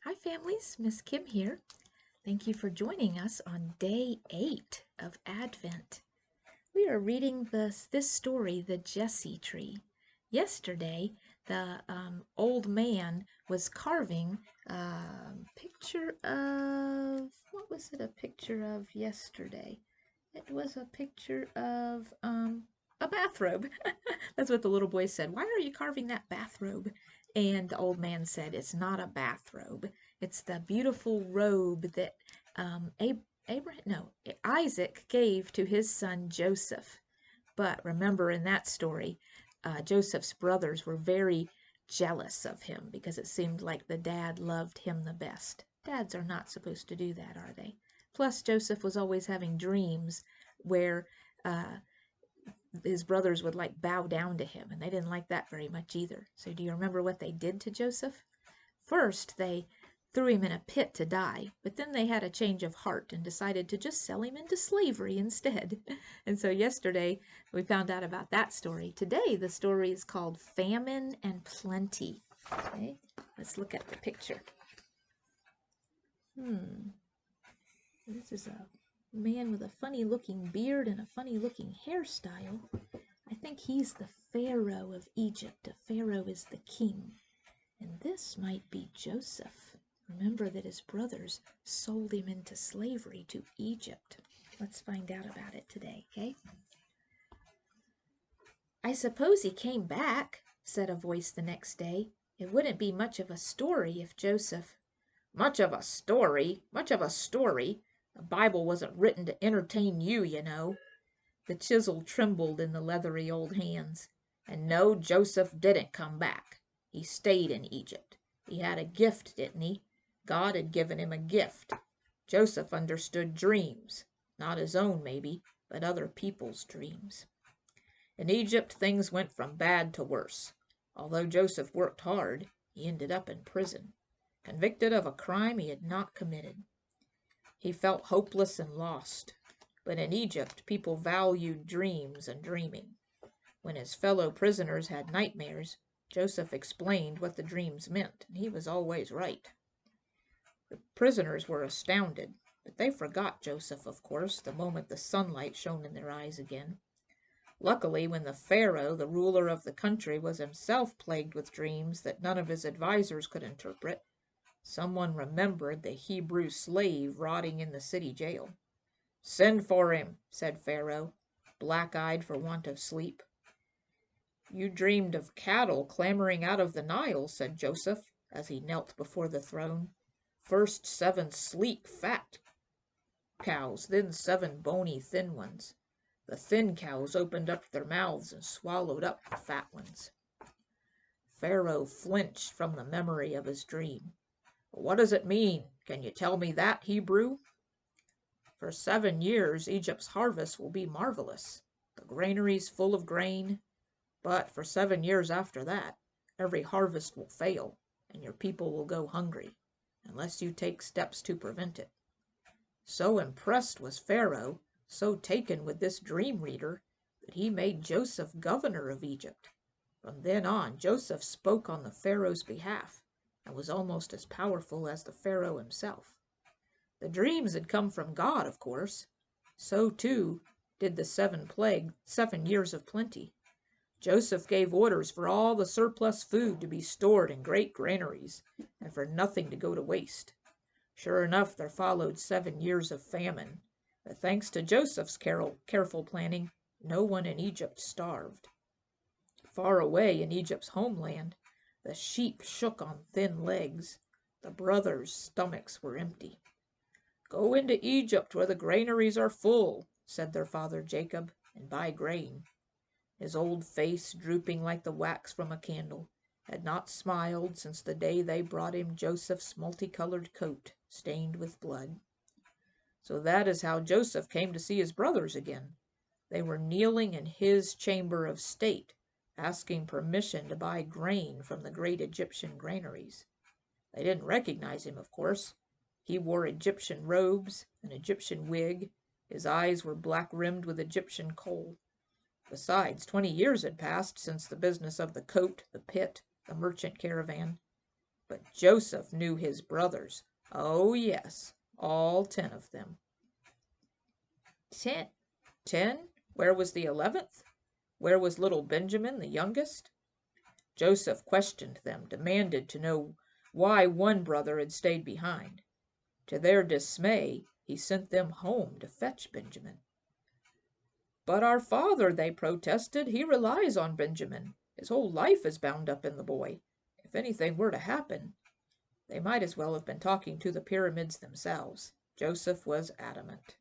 Hi families, Miss Kim here. Thank you for joining us on day 8 of Advent. We are reading this story, The Jesse Tree. Yesterday, the old man was carving a picture of, what was it a picture of yesterday? It was a picture of a bathrobe. That's what the little boy said. Why are you carving that bathrobe? And the old man said, it's not a bathrobe. It's the beautiful robe that Isaac gave to his son Joseph. But remember in that story, Joseph's brothers were very jealous of him because it seemed like the dad loved him the best. Dads are not supposed to do that, are they? Plus, Joseph was always having dreams where his brothers would like bow down to him, and they didn't like that very much either. So do you remember what they did to Joseph? First, they threw him in a pit to die, but then they had a change of heart and decided to just sell him into slavery instead. And so yesterday we found out about that story. Today the story is called Famine and Plenty. Okay, let's look at the picture. This is a man with a funny looking beard and a funny looking hairstyle. I think he's the Pharaoh of Egypt. A pharaoh is the king. And this might be Joseph. Remember that his brothers sold him into slavery to Egypt. Let's find out about it today, okay? I suppose he came back, said a voice the next day. It wouldn't be much of a story if Joseph... Much of a story? Much of a story? The Bible wasn't written to entertain you, you know. The chisel trembled in the leathery old hands. And no, Joseph didn't come back. He stayed in Egypt. He had a gift, didn't he? God had given him a gift. Joseph understood dreams. Not his own, maybe, but other people's dreams. In Egypt, things went from bad to worse. Although Joseph worked hard, he ended up in prison, convicted of a crime he had not committed. He felt hopeless and lost. But in Egypt, people valued dreams and dreaming. When his fellow prisoners had nightmares, Joseph explained what the dreams meant, and he was always right. The prisoners were astounded, but they forgot Joseph, of course, the moment the sunlight shone in their eyes again. Luckily, when the Pharaoh, the ruler of the country, was himself plagued with dreams that none of his advisers could interpret, someone remembered the Hebrew slave rotting in the city jail. "Send for him," said Pharaoh, black-eyed for want of sleep. "You dreamed of cattle clambering out of the Nile," said Joseph, as he knelt before the throne. "First 7 sleek, fat cows, then 7 bony, thin ones. The thin cows opened up their mouths and swallowed up the fat ones." Pharaoh flinched from the memory of his dream. "What does it mean? Can you tell me that, Hebrew?" "For 7 years Egypt's harvest will be marvelous, the granaries full of grain. But for 7 years after that, every harvest will fail, and your people will go hungry, unless you take steps to prevent it." So impressed was Pharaoh, so taken with this dream reader, that he made Joseph governor of Egypt. From then on, Joseph spoke on the Pharaoh's behalf, and was almost as powerful as the Pharaoh himself. The dreams had come from God, of course. So, too, did the 7 years of plenty. Joseph gave orders for all the surplus food to be stored in great granaries, and for nothing to go to waste. Sure enough, there followed 7 years of famine, but thanks to Joseph's careful planning, no one in Egypt starved. Far away in Egypt's homeland, the sheep shook on thin legs. The brothers' stomachs were empty. "Go into Egypt where the granaries are full," said their father Jacob, "and buy grain." His old face, drooping like the wax from a candle, had not smiled since the day they brought him Joseph's multicolored coat, stained with blood. So that is how Joseph came to see his brothers again. They were kneeling in his chamber of state, asking permission to buy grain from the great Egyptian granaries. They didn't recognize him, of course. He wore Egyptian robes, an Egyptian wig. His eyes were black-rimmed with Egyptian kohl. Besides, 20 years had passed since the business of the coat, the pit, the merchant caravan. But Joseph knew his brothers. Oh, yes, all 10 of them. 10? 10? Where was the 11th? Where was little Benjamin, the youngest? Joseph questioned them, demanded to know why one brother had stayed behind. To their dismay, he sent them home to fetch Benjamin. But our father, they protested, he relies on Benjamin. His whole life is bound up in the boy. If anything were to happen, they might as well have been talking to the pyramids themselves. Joseph was adamant.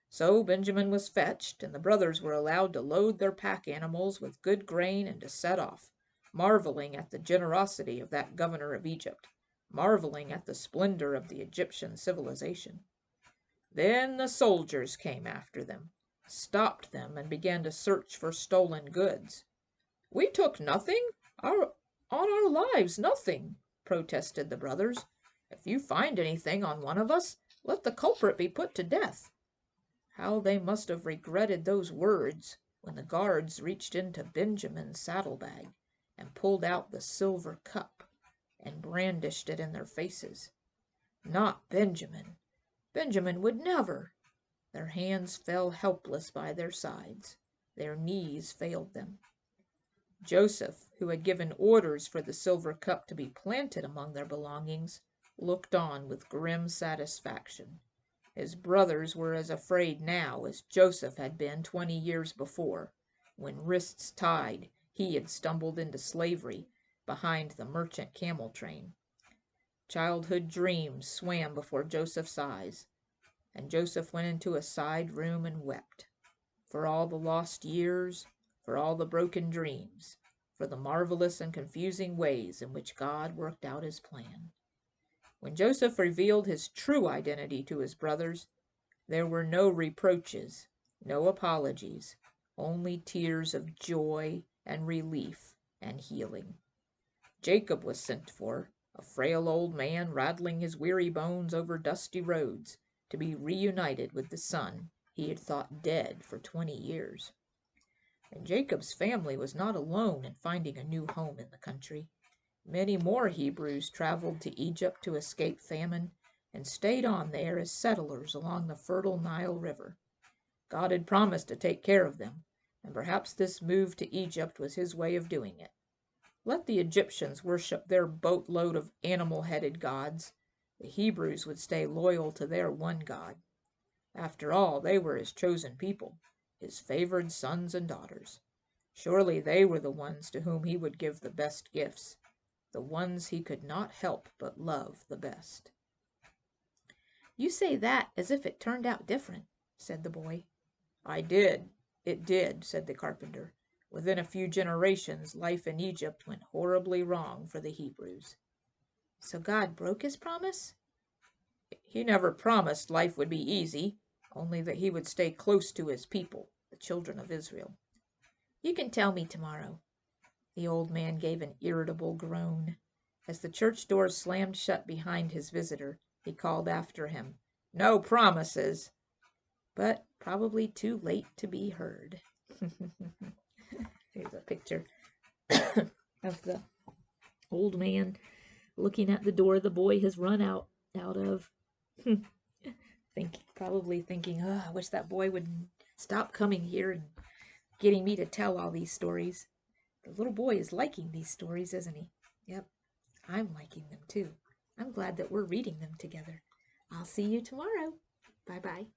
So Benjamin was fetched, and the brothers were allowed to load their pack animals with good grain and to set off, marveling at the generosity of that governor of Egypt, marveling at the splendor of the Egyptian civilization. Then the soldiers came after them, stopped them, and began to search for stolen goods. "We took nothing, on our lives, nothing," protested the brothers. "If you find anything on one of us, let the culprit be put to death." How they must have regretted those words when the guards reached into Benjamin's saddlebag and pulled out the silver cup and brandished it in their faces. Not Benjamin. Benjamin would never. Their hands fell helpless by their sides. Their knees failed them. Joseph, who had given orders for the silver cup to be planted among their belongings, looked on with grim satisfaction. His brothers were as afraid now as Joseph had been 20 years before, when, wrists tied, he had stumbled into slavery behind the merchant camel train. Childhood dreams swam before Joseph's eyes, and Joseph went into a side room and wept, for all the lost years, for all the broken dreams, for the marvelous and confusing ways in which God worked out his plan. When Joseph revealed his true identity to his brothers, there were no reproaches, no apologies, only tears of joy and relief and healing. Jacob was sent for, a frail old man rattling his weary bones over dusty roads, to be reunited with the son he had thought dead for 20 years. And Jacob's family was not alone in finding a new home in the country. Many more Hebrews traveled to Egypt to escape famine and stayed on there as settlers along the fertile Nile River. God had promised to take care of them, and perhaps this move to Egypt was his way of doing it. Let the Egyptians worship their boatload of animal-headed gods. The Hebrews would stay loyal to their one God. After all, they were his chosen people, his favored sons and daughters. Surely they were the ones to whom he would give the best gifts, the ones he could not help but love the best. "You say that as if it turned out different," said the boy. "I did. It did," said the carpenter. "Within a few generations, life in Egypt went horribly wrong for the Hebrews." "So God broke his promise?" "He never promised life would be easy, only that he would stay close to his people, the children of Israel." "You can tell me tomorrow." The old man gave an irritable groan. As the church door slammed shut behind his visitor, he called after him, "No promises." But probably too late to be heard. Here's a picture of the old man looking at the door the boy has run out of. Probably thinking, "Oh, I wish that boy would stop coming here and getting me to tell all these stories." The little boy is liking these stories, isn't he? Yep, I'm liking them too. I'm glad that we're reading them together. I'll see you tomorrow. Bye-bye.